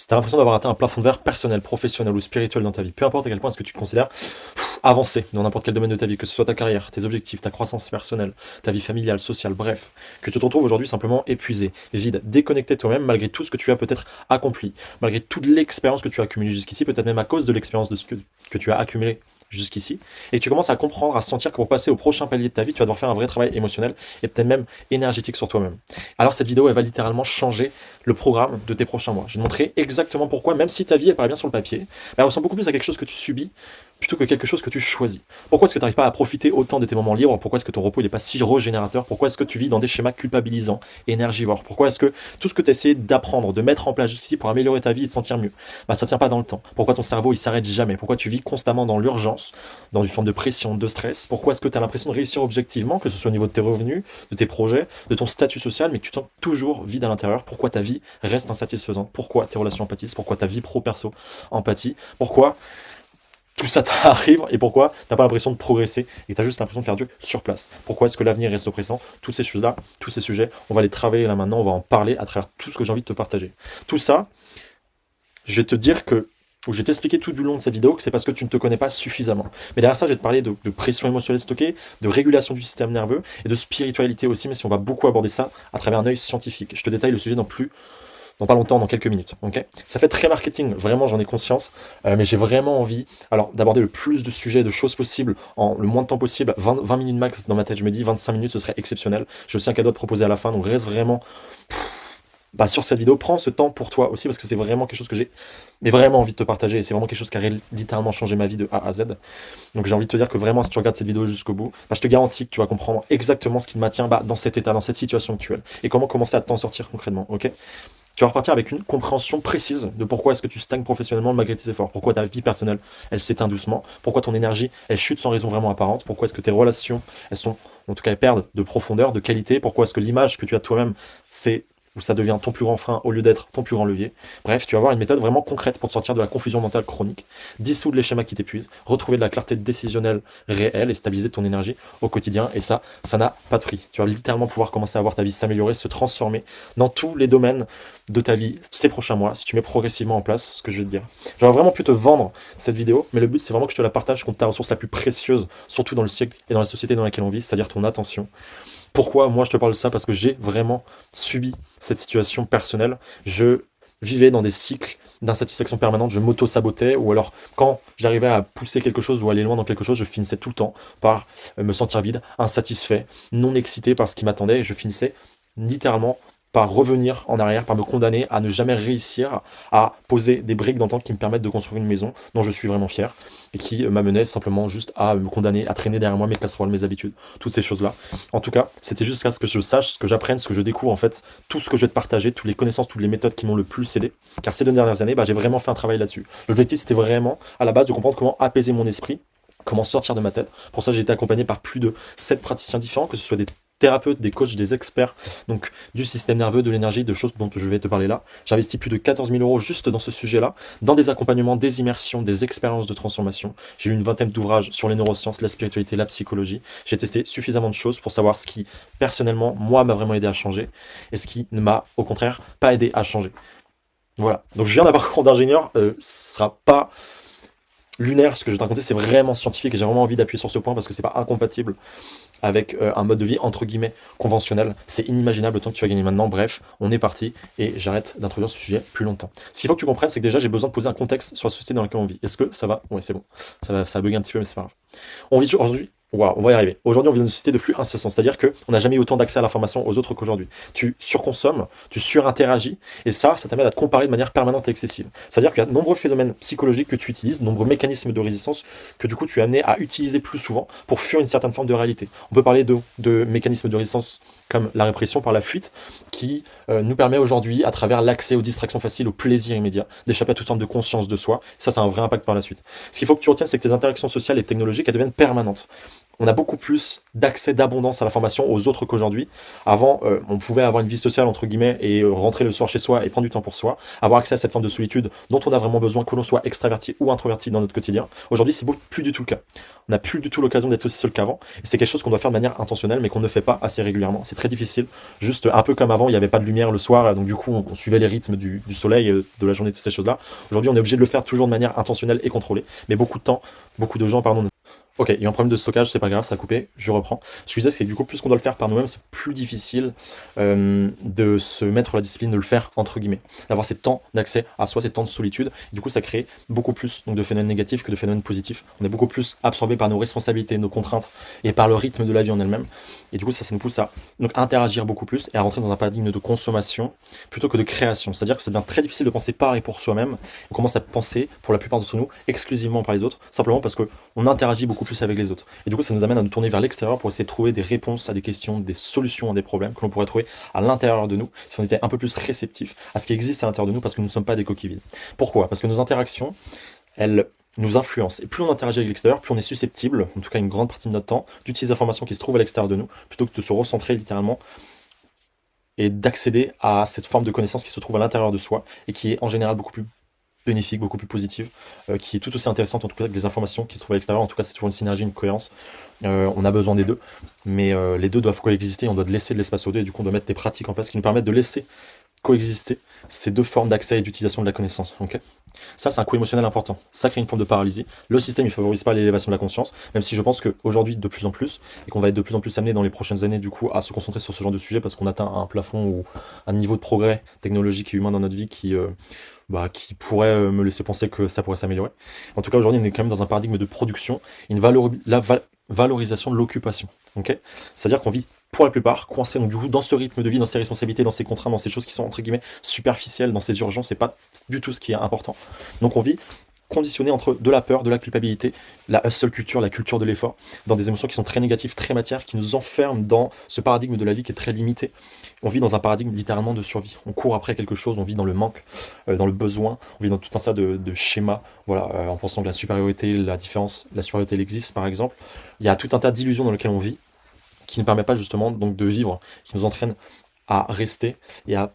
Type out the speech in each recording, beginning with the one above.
Si tu as l'impression d'avoir atteint un plafond de verre personnel, professionnel ou spirituel dans ta vie, peu importe à quel point est-ce que tu te considères avancé dans n'importe quel domaine de ta vie, que ce soit ta carrière, tes objectifs, ta croissance personnelle, ta vie familiale, sociale, bref, que tu te retrouves aujourd'hui simplement épuisé, vide, déconnecté de toi-même malgré tout ce que tu as peut-être accompli, malgré toute l'expérience que tu as accumulée jusqu'ici, peut-être même à cause de l'expérience de ce que tu as accumulé jusqu'ici, et que tu commences à comprendre, à sentir que pour passer au prochain palier de ta vie, tu vas devoir faire un vrai travail émotionnel et peut-être même énergétique sur toi-même. Alors cette vidéo, elle va littéralement changer le programme de tes prochains mois. Je vais te montrer exactement pourquoi, même si ta vie, elle paraît bien sur le papier, elle ressemble beaucoup plus à quelque chose que tu subis plutôt que quelque chose que tu choisis. Pourquoi est-ce que tu n'arrives pas à profiter autant de tes moments libres? Pourquoi est-ce que ton repos n'est pas si régénérateur? Pourquoi est-ce que tu vis dans des schémas culpabilisants, énergivores? Pourquoi est-ce que tout ce que tu as essayé d'apprendre, de mettre en place jusqu'ici pour améliorer ta vie et te sentir mieux, bah ça tient pas dans le temps? Pourquoi ton cerveau il s'arrête jamais? Pourquoi tu vis constamment dans l'urgence, dans une forme de pression, de stress? Pourquoi est-ce que tu as l'impression de réussir objectivement, que ce soit au niveau de tes revenus, de tes projets, de ton statut social, mais que tu te sens toujours vide à l'intérieur? Pourquoi ta vie reste insatisfaisante? Pourquoi tes relations empathisent? Pourquoi ta vie pro-perso empathie? Pourquoi tout ça t'arrive et pourquoi t'as pas l'impression de progresser et t'as juste l'impression de faire Dieu sur place? Pourquoi est-ce que l'avenir reste oppressant? Toutes ces choses-là, tous ces sujets, on va les travailler là maintenant, on va en parler à travers tout ce que j'ai envie de te partager. Tout ça, je vais te dire que, ou je vais t'expliquer tout du long de cette vidéo que c'est parce que tu ne te connais pas suffisamment. Mais derrière ça, je vais te parler de pression émotionnelle stockée, de régulation du système nerveux et de spiritualité aussi, mais si on va beaucoup aborder ça à travers un œil scientifique. Je te détaille le sujet dans pas longtemps, dans quelques minutes, ok? Ça fait très marketing, vraiment j'en ai conscience, mais j'ai vraiment envie, alors, d'aborder le plus de sujets, de choses possibles, en le moins de temps possible, 20 minutes max dans ma tête, je me dis 25 minutes, ce serait exceptionnel. J'ai aussi un cadeau à te proposer à la fin, donc reste vraiment sur cette vidéo, prends ce temps pour toi aussi, parce que c'est vraiment quelque chose que j'ai mais vraiment envie de te partager, et c'est vraiment quelque chose qui a littéralement changé ma vie de A à Z. Donc j'ai envie de te dire que vraiment, si tu regardes cette vidéo jusqu'au bout, je te garantis que tu vas comprendre exactement ce qui te maintient dans cet état, dans cette situation actuelle, et comment commencer à t'en sortir concrètement, ok? Tu vas repartir avec une compréhension précise de pourquoi est-ce que tu stagnes professionnellement malgré tes efforts, pourquoi ta vie personnelle, elle s'éteint doucement, pourquoi ton énergie, elle chute sans raison vraiment apparente, pourquoi est-ce que tes relations, elles sont, en tout cas, elles perdent de profondeur, de qualité, pourquoi est-ce que l'image que tu as de toi-même, c'est où ça devient ton plus grand frein au lieu d'être ton plus grand levier. Bref, tu vas avoir une méthode vraiment concrète pour te sortir de la confusion mentale chronique, dissoudre les schémas qui t'épuisent, retrouver de la clarté décisionnelle réelle et stabiliser ton énergie au quotidien. Et ça n'a pas de prix. Tu vas littéralement pouvoir commencer à voir ta vie s'améliorer, se transformer dans tous les domaines de ta vie ces prochains mois, si tu mets progressivement en place ce que je vais te dire. J'aurais vraiment pu te vendre cette vidéo, mais le but c'est vraiment que je te la partage contre ta ressource la plus précieuse, surtout dans le siècle et dans la société dans laquelle on vit, c'est-à-dire ton attention. Pourquoi moi je te parle de ça? Parce que j'ai vraiment subi cette situation personnelle. Je vivais dans des cycles d'insatisfaction permanente, je m'auto-sabotais, ou alors quand j'arrivais à pousser quelque chose ou aller loin dans quelque chose, je finissais tout le temps par me sentir vide, insatisfait, non excité par ce qui m'attendait, et je finissais littéralement par revenir en arrière, par me condamner à ne jamais réussir à poser des briques dans le temps qui me permettent de construire une maison dont je suis vraiment fier et qui m'amenait simplement juste à me condamner, à traîner derrière moi mes casseroles, mes habitudes, toutes ces choses-là. En tout cas, c'était jusqu'à ce que je sache, ce que j'apprenne, ce que je découvre en fait, tout ce que je vais te partager, toutes les connaissances, toutes les méthodes qui m'ont le plus aidé. Car ces 2 dernières années, j'ai vraiment fait un travail là-dessus. L'objectif c'était vraiment à la base de comprendre comment apaiser mon esprit, comment sortir de ma tête. Pour ça, j'ai été accompagné par plus de 7 praticiens différents, que ce soit des thérapeutes, des coachs, des experts, donc du système nerveux, de l'énergie, de choses dont je vais te parler là. J'ai investi plus de 14 000 euros juste dans ce sujet-là, dans des accompagnements, des immersions, des expériences de transformation. J'ai lu une vingtaine d'ouvrages sur les neurosciences, la spiritualité, la psychologie. J'ai testé suffisamment de choses pour savoir ce qui, personnellement, moi, m'a vraiment aidé à changer et ce qui ne m'a, au contraire, pas aidé à changer. Voilà. Donc je viens d'un parcours d'ingénieur, ce sera pas lunaire, ce que je vais te raconter, c'est vraiment scientifique et j'ai vraiment envie d'appuyer sur ce point parce que c'est pas incompatible avec un mode de vie entre guillemets conventionnel. C'est inimaginable le temps que tu vas gagner maintenant. Bref, on est parti et j'arrête d'introduire ce sujet plus longtemps. Ce qu'il faut que tu comprennes, c'est que déjà j'ai besoin de poser un contexte sur la société dans laquelle on vit. Est-ce que ça va? Ouais, c'est bon. Ça va bugger un petit peu, mais c'est pas grave. On vit aujourd'hui. Wow, on va y arriver. Aujourd'hui, on vit dans une société de flux incessant, c'est-à-dire qu'on n'a jamais eu autant d'accès à l'information aux autres qu'aujourd'hui. Tu surconsommes, tu surinteragis, et ça t'amène à te comparer de manière permanente et excessive. C'est-à-dire qu'il y a de nombreux phénomènes psychologiques que tu utilises, de nombreux mécanismes de résistance que du coup tu es amené à utiliser plus souvent pour fuir une certaine forme de réalité. On peut parler de mécanismes de résistance comme la répression par la fuite, qui nous permet aujourd'hui, à travers l'accès aux distractions faciles, au plaisir immédiat, d'échapper à toute forme de conscience de soi. Ça a un vrai impact par la suite. Ce qu'il faut que tu retiennes, c'est que tes interactions sociales et technologiques, elles deviennent permanentes. On a beaucoup plus d'accès, d'abondance à l'information aux autres qu'aujourd'hui. Avant, on pouvait avoir une vie sociale, entre guillemets, et rentrer le soir chez soi et prendre du temps pour soi, avoir accès à cette forme de solitude dont on a vraiment besoin, que l'on soit extraverti ou introverti dans notre quotidien. Aujourd'hui, c'est plus du tout le cas. On n'a plus du tout l'occasion d'être aussi seul qu'avant, et c'est quelque chose qu'on doit faire de manière intentionnelle, mais qu'on ne fait pas assez régulièrement. C'est très difficile. Juste un peu comme avant, il n'y avait pas de lumière le soir, donc du coup, on suivait les rythmes du soleil, de la journée, toutes ces choses-là. Aujourd'hui, on est obligé de le faire toujours de manière intentionnelle et contrôlée. Mais beaucoup de temps, beaucoup de gens, pardon. Ok, il y a un problème de stockage, c'est pas grave, ça a coupé, je reprends. Ce que je disais, c'est que du coup, plus qu'on doit le faire par nous-mêmes, c'est plus difficile de se mettre la discipline de le faire, entre guillemets. D'avoir ces temps d'accès à soi, ces temps de solitude. Du coup, ça crée beaucoup plus donc, de phénomènes négatifs que de phénomènes positifs. On est beaucoup plus absorbé par nos responsabilités, nos contraintes et par le rythme de la vie en elle-même. Et du coup, ça nous pousse à donc, interagir beaucoup plus et à rentrer dans un paradigme de consommation plutôt que de création. C'est-à-dire que ça devient très difficile de penser par et pour soi-même. On commence à penser, pour la plupart d'entre nous, exclusivement par les autres, simplement parce qu'on interagit beaucoup plus avec les autres. Et du coup, ça nous amène à nous tourner vers l'extérieur pour essayer de trouver des réponses à des questions, des solutions à des problèmes que l'on pourrait trouver à l'intérieur de nous si on était un peu plus réceptif à ce qui existe à l'intérieur de nous parce que nous ne sommes pas des coquilles vides. Pourquoi? Parce que nos interactions, elles nous influencent. Et plus on interagit avec l'extérieur, plus on est susceptible, en tout cas une grande partie de notre temps, d'utiliser l'information qui se trouve à l'extérieur de nous, plutôt que de se recentrer littéralement et d'accéder à cette forme de connaissance qui se trouve à l'intérieur de soi et qui est en général beaucoup plus bénéfique, beaucoup plus positive, qui est tout aussi intéressante en tout cas que les informations qui se trouvent à l'extérieur. En tout cas, c'est toujours une synergie, une cohérence. On a besoin des deux, mais les deux doivent coexister. On doit laisser de l'espace aux deux et du coup, on doit mettre des pratiques en place qui nous permettent de laisser coexister ces deux formes d'accès et d'utilisation de la connaissance. Okay, ça, c'est un coût émotionnel important. Ça crée une forme de paralysie. Le système, il favorise pas l'élévation de la conscience, même si je pense qu'aujourd'hui, de plus en plus, et qu'on va être de plus en plus amené dans les prochaines années, du coup, à se concentrer sur ce genre de sujet parce qu'on atteint un plafond ou un niveau de progrès technologique et humain dans notre vie qui pourrait me laisser penser que ça pourrait s'améliorer. En tout cas, aujourd'hui, on est quand même dans un paradigme de production, une valorisation de l'occupation. Okay, c'est-à-dire qu'on vit pour la plupart coincé donc du coup dans ce rythme de vie, dans ces responsabilités, dans ces contraintes, dans ces choses qui sont entre guillemets superficielles, dans ces urgences, c'est pas du tout ce qui est important. Donc on vit conditionné entre de la peur, de la culpabilité, la hustle culture, la culture de l'effort, dans des émotions qui sont très négatives, très matières, qui nous enferment dans ce paradigme de la vie qui est très limité. On vit dans un paradigme littéralement de survie. On court après quelque chose, on vit dans le manque, dans le besoin, on vit dans tout un tas de schémas, voilà, en pensant que la supériorité, la différence, la supériorité elle existe par exemple. Il y a tout un tas d'illusions dans lesquelles on vit, qui ne permet pas justement donc de vivre, qui nous entraîne à rester et à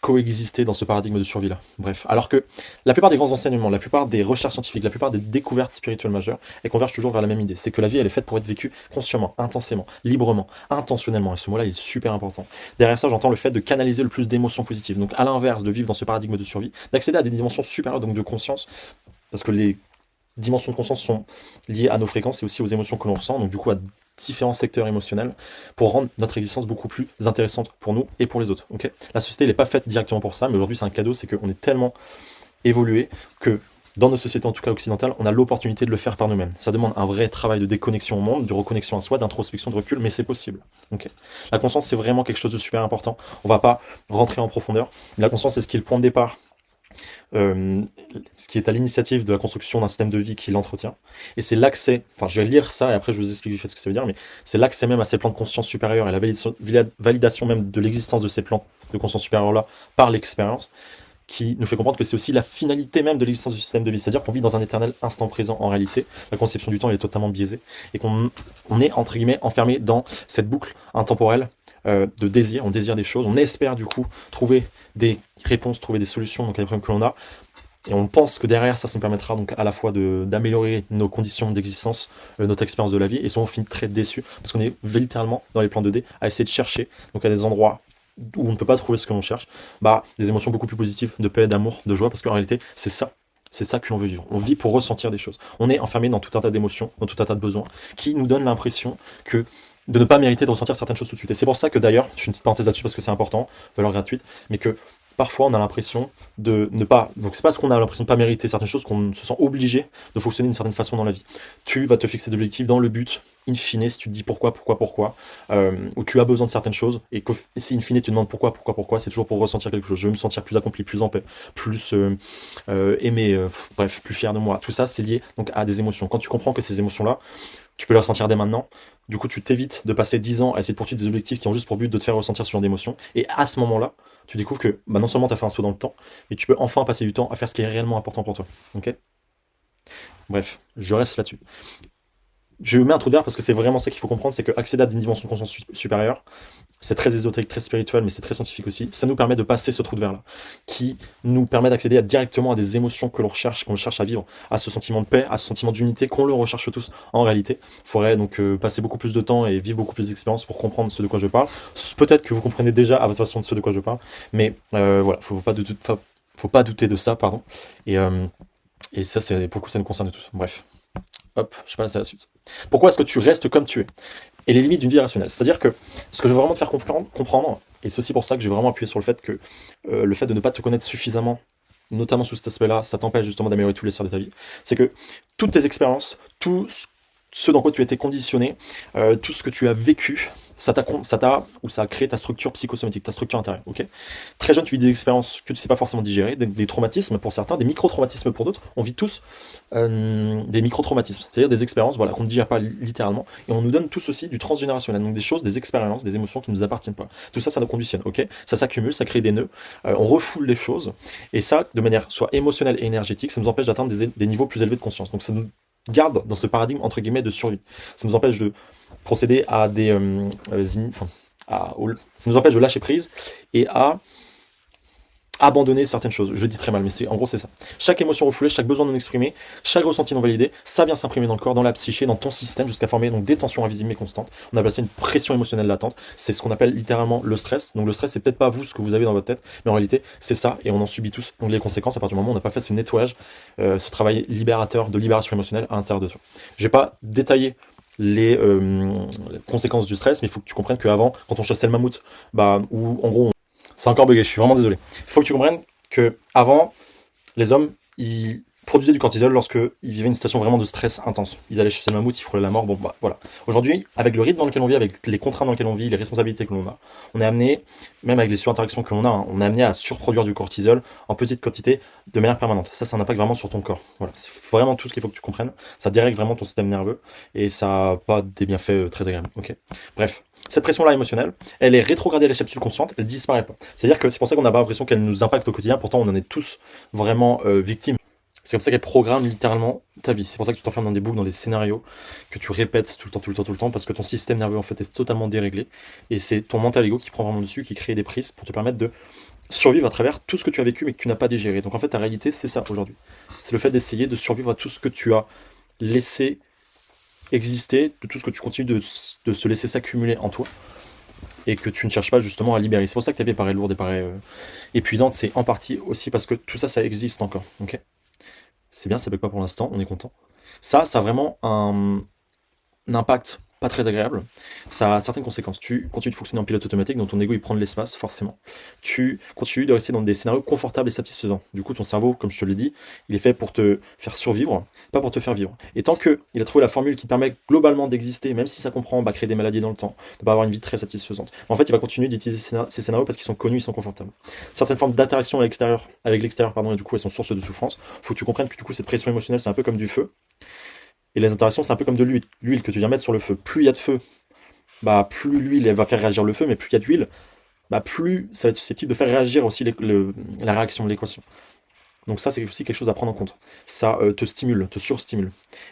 coexister dans ce paradigme de survie-là. Bref, alors que la plupart des grands enseignements, la plupart des recherches scientifiques, la plupart des découvertes spirituelles majeures, elles convergent toujours vers la même idée. C'est que la vie, elle est faite pour être vécue consciemment, intensément, librement, intentionnellement. Et ce mot-là, il est super important. Derrière ça, j'entends le fait de canaliser le plus d'émotions positives. Donc, à l'inverse de vivre dans ce paradigme de survie, d'accéder à des dimensions supérieures, donc de conscience, parce que les dimensions de conscience sont liées à nos fréquences et aussi aux émotions que l'on ressent, donc du coup à différents secteurs émotionnels pour rendre notre existence beaucoup plus intéressante pour nous et pour les autres. Okay, la société n'est pas faite directement pour ça, mais aujourd'hui c'est un cadeau, c'est qu'on est tellement évolué que dans nos sociétés, en tout cas occidentales, on a l'opportunité de le faire par nous-mêmes. Ça demande un vrai travail de déconnexion au monde, de reconnexion à soi, d'introspection, de recul, mais c'est possible. Okay, la conscience, c'est vraiment quelque chose de super important. On va pas rentrer en profondeur. La conscience, c'est ce qui est le point de départ, ce qui est à l'initiative de la construction d'un système de vie qui l'entretient. Et c'est l'accès, enfin je vais lire ça et après je vous explique ce que ça veut dire, mais c'est l'accès même à ces plans de conscience supérieure et la validation même de l'existence de ces plans de conscience supérieure-là par l'expérience qui nous fait comprendre que c'est aussi la finalité même de l'existence du système de vie. C'est-à-dire qu'on vit dans un éternel instant présent en réalité. La conception du temps elle est totalement biaisée et qu'on est entre guillemets enfermé dans cette boucle intemporelle de désir. On désire des choses, on espère du coup trouver des réponses, trouver des solutions donc à des problèmes que l'on a. Et on pense que derrière ça nous permettra donc à la fois d'améliorer nos conditions d'existence, notre expérience de la vie, et souvent on finit très déçu parce qu'on est littéralement dans les plans 2D à essayer de chercher donc à des endroits où on ne peut pas trouver ce que l'on cherche, des émotions beaucoup plus positives, de paix, d'amour, de joie, parce qu'en réalité c'est ça que l'on veut vivre. On vit pour ressentir des choses. On est enfermé dans tout un tas d'émotions, dans tout un tas de besoins, qui nous donnent l'impression de ne pas mériter de ressentir certaines choses tout de suite. Et c'est pour ça que d'ailleurs, je fais une petite parenthèse là-dessus parce que c'est important, valeur gratuite, mais que parfois on a l'impression de ne pas. Donc c'est parce qu'on a l'impression de ne pas mériter certaines choses qu'on se sent obligé de fonctionner d'une certaine façon dans la vie. Tu vas te fixer des objectifs dans le but, in fine, si tu te dis pourquoi, ou tu as besoin de certaines choses, et que si in fine tu te demandes pourquoi, c'est toujours pour ressentir quelque chose. Je veux me sentir plus accompli, plus en paix, plus aimé, bref, plus fier de moi. Tout ça, c'est lié donc à des émotions. Quand tu comprends que ces émotions-là, tu peux les ressentir dès maintenant. Du coup, tu t'évites de passer 10 ans à essayer de poursuivre des objectifs qui ont juste pour but de te faire ressentir ce genre d'émotions. Et à ce moment-là, tu découvres que non seulement tu as fait un saut dans le temps, mais tu peux enfin passer du temps à faire ce qui est réellement important pour toi. Ok ? Bref, je reste là-dessus. Je mets un trou de verre parce que c'est vraiment ça qu'il faut comprendre, c'est que accéder à une dimension de conscience supérieure, c'est très ésotérique, très spirituel, mais c'est très scientifique aussi. Ça nous permet de passer ce trou de verre-là, qui nous permet d'accéder directement à des émotions que l'on recherche, qu'on cherche à vivre, à ce sentiment de paix, à ce sentiment d'unité qu'on le recherche tous en réalité. Il faudrait donc passer beaucoup plus de temps et vivre beaucoup plus d'expériences pour comprendre ce de quoi je parle. Peut-être que vous comprenez déjà à votre façon de ce de quoi je parle, mais voilà, faut pas douter de ça, pardon. Et ça, c'est pour le coup, ça nous concerne tous. Bref. Hop, je passe à la suite. Pourquoi est-ce que tu restes comme tu es? Et les limites d'une vie rationnelle. C'est-à-dire que ce que je veux vraiment te faire comprendre, et c'est aussi pour ça que j'ai vraiment appuyé sur le fait de ne pas te connaître suffisamment, notamment sous cet aspect-là, ça t'empêche justement d'améliorer tous les sphères de ta vie, c'est que toutes tes expériences, tout ce dans quoi tu as été conditionné, tout ce que tu as vécu, ça a créé ta structure psychosomatique, ta structure intérieure, ok? Très jeune, tu vis des expériences que tu ne sais pas forcément digérer, des traumatismes pour certains, des micro-traumatismes pour d'autres. On vit tous des micro-traumatismes, c'est-à-dire des expériences voilà, qu'on ne digère pas littéralement, et on nous donne tous aussi du transgénérationnel, donc des choses, des expériences, des émotions qui ne nous appartiennent pas. Tout ça, ça nous conditionne, ok? Ça s'accumule, ça crée des nœuds, on refoule les choses, et ça, de manière soit émotionnelle et énergétique, ça nous empêche d'atteindre des niveaux plus élevés de conscience. Donc ça nous garde dans ce paradigme entre guillemets de survie. Ça nous empêche de procéder à ça nous empêche de lâcher prise et à abandonner certaines choses. Je dis très mal, mais en gros c'est ça. Chaque émotion refoulée, chaque besoin non exprimé, chaque ressenti non validé, ça vient s'imprimer dans le corps, dans la psyché, dans ton système, jusqu'à former donc des tensions invisibles mais constantes. On appelle ça une pression émotionnelle latente. C'est ce qu'on appelle littéralement le stress. Donc le stress, c'est peut-être pas vous ce que vous avez dans votre tête, mais en réalité c'est ça et on en subit tous. Donc les conséquences à partir du moment où on n'a pas fait ce nettoyage, ce travail libérateur de libération émotionnelle à l'intérieur de soi. Je vais pas détailler les conséquences du stress, mais il faut que tu comprennes qu'avant, quand on chassait le mammouth, ou en gros, c'est encore bugué, je suis vraiment désolé. Il faut que tu comprennes que avant, les hommes, ils produisaient du cortisol lorsque ils vivaient une situation vraiment de stress intense. Ils allaient chasser le mammouth, ils frôlaient la mort, voilà. Aujourd'hui, avec le rythme dans lequel on vit, avec les contraintes dans lesquelles on vit, les responsabilités que l'on a, on est amené, même avec les surinteractions que l'on a, on est amené à surproduire du cortisol en petite quantité de manière permanente. Ça a un impact vraiment sur ton corps. Voilà, c'est vraiment tout ce qu'il faut que tu comprennes. Ça dérègle vraiment ton système nerveux et ça n'a pas des bienfaits très agréables. Ok. Bref. Cette pression-là émotionnelle, elle est rétrogradée à l'échelle subconsciente, elle disparaît pas. C'est-à-dire que c'est pour ça qu'on n'a pas l'impression qu'elle nous impacte au quotidien, pourtant on en est tous vraiment victimes. C'est comme ça qu'elle programme littéralement ta vie. C'est pour ça que tu t'enfermes dans des boucles, dans des scénarios que tu répètes tout le temps, parce que ton système nerveux en fait est totalement déréglé. Et c'est ton mental ego qui prend vraiment dessus, qui crée des prises pour te permettre de survivre à travers tout ce que tu as vécu mais que tu n'as pas digéré. Donc en fait, ta réalité, c'est ça aujourd'hui. C'est le fait d'essayer de survivre à tout ce que tu as laissé exister, de tout ce que tu continues de se laisser s'accumuler en toi et que tu ne cherches pas justement à libérer. C'est pour ça que ta vie paraît lourde et paraît épuisante. C'est en partie aussi parce que tout ça, ça existe encore. Ok, c'est bien, ça ne bug pas pour l'instant, on est content. Ça a vraiment un impact pas très agréable. Ça a certaines conséquences. Tu continues de fonctionner en pilote automatique, donc ton ego il prend de l'espace, forcément. Tu continues de rester dans des scénarios confortables et satisfaisants. Du coup, ton cerveau, comme je te l'ai dit, il est fait pour te faire survivre, pas pour te faire vivre. Et tant qu'il a trouvé la formule qui te permet globalement d'exister, même si ça comprend créer des maladies dans le temps, de pas avoir une vie très satisfaisante, en fait, il va continuer d'utiliser ces scénarios parce qu'ils sont connus, ils sont confortables. Certaines formes d'interaction avec l'extérieur, et du coup, elles sont source de souffrance. Faut que tu comprennes que du coup, cette pression émotionnelle, c'est un peu comme du feu. Et les interactions, c'est un peu comme de l'huile. L'huile que tu viens mettre sur le feu. Plus il y a de feu, plus l'huile elle va faire réagir le feu, mais plus il y a d'huile, plus ça va être susceptible de faire réagir aussi la réaction de l'équation. Donc ça, c'est aussi quelque chose à prendre en compte. Ça te stimule, te surstimule.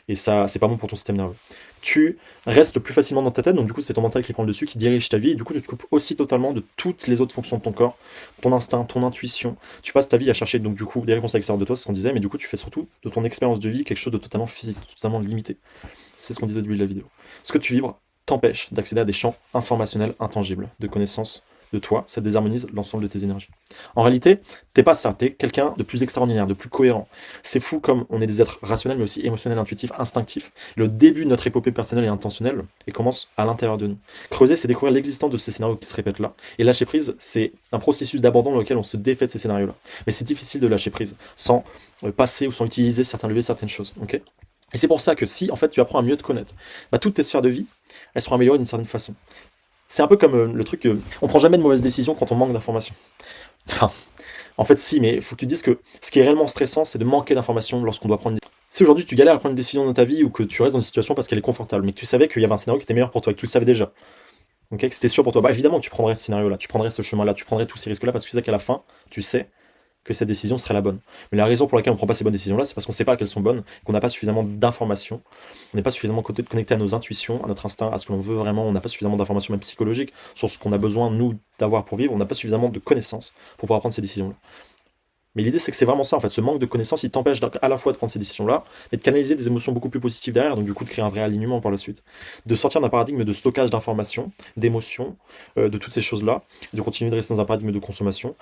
Et ça, c'est pas bon pour ton système nerveux. Tu restes plus facilement dans ta tête, donc du coup, c'est ton mental qui prend le dessus, qui dirige ta vie, et du coup, tu te coupes aussi totalement de toutes les autres fonctions de ton corps, ton instinct, ton intuition. Tu passes ta vie à chercher, donc du coup, des réponses à l'extérieur de toi, c'est ce qu'on disait, mais du coup, tu fais surtout de ton expérience de vie quelque chose de totalement physique, totalement limité. C'est ce qu'on disait au début de la vidéo. Ce que tu vibres t'empêche d'accéder à des champs informationnels intangibles, de connaissances de toi, ça désharmonise l'ensemble de tes énergies. En réalité, t'es pas ça, t'es quelqu'un de plus extraordinaire, de plus cohérent. C'est fou comme on est des êtres rationnels, mais aussi émotionnels, intuitifs, instinctifs. Le début de notre épopée personnelle et intentionnelle, et commence à l'intérieur de nous. Creuser, c'est découvrir l'existence de ces scénarios qui se répètent là. Et lâcher prise, c'est un processus d'abandon dans lequel on se défait de ces scénarios-là. Mais c'est difficile de lâcher prise, sans passer ou sans utiliser certaines choses. Ok ? Et c'est pour ça que si, en fait, tu apprends à mieux te connaître, toutes tes sphères de vie, elles seront améliorées d'une certaine façon. C'est un peu comme le truc on prend jamais de mauvaises décisions quand on manque d'informations. Enfin, en fait, si, mais il faut que tu dises que ce qui est réellement stressant, c'est de manquer d'informations lorsqu'on doit prendre une décision. Si aujourd'hui tu galères à prendre une décision dans ta vie ou que tu restes dans une situation parce qu'elle est confortable, mais que tu savais qu'il y avait un scénario qui était meilleur pour toi, que tu le savais déjà, que c'était sûr pour toi, évidemment tu prendrais ce scénario-là, tu prendrais ce chemin-là, tu prendrais tous ces risques-là parce que tu sais qu'à la fin, tu sais que cette décision serait la bonne. Mais la raison pour laquelle on ne prend pas ces bonnes décisions-là, c'est parce qu'on ne sait pas qu'elles sont bonnes, qu'on n'a pas suffisamment d'informations, on n'est pas suffisamment connecté à nos intuitions, à notre instinct, à ce que l'on veut vraiment, on n'a pas suffisamment d'informations même psychologiques sur ce qu'on a besoin, nous, d'avoir pour vivre, on n'a pas suffisamment de connaissances pour pouvoir prendre ces décisions-là. Mais l'idée, c'est que c'est vraiment ça, en fait. Ce manque de connaissances, il t'empêche à la fois de prendre ces décisions-là, mais de canaliser des émotions beaucoup plus positives derrière, donc du coup de créer un vrai alignement par la suite. De sortir d'un paradigme de stockage d'informations, d'émotions, de toutes ces choses-là, de continuer de rester dans un paradigme de consommation.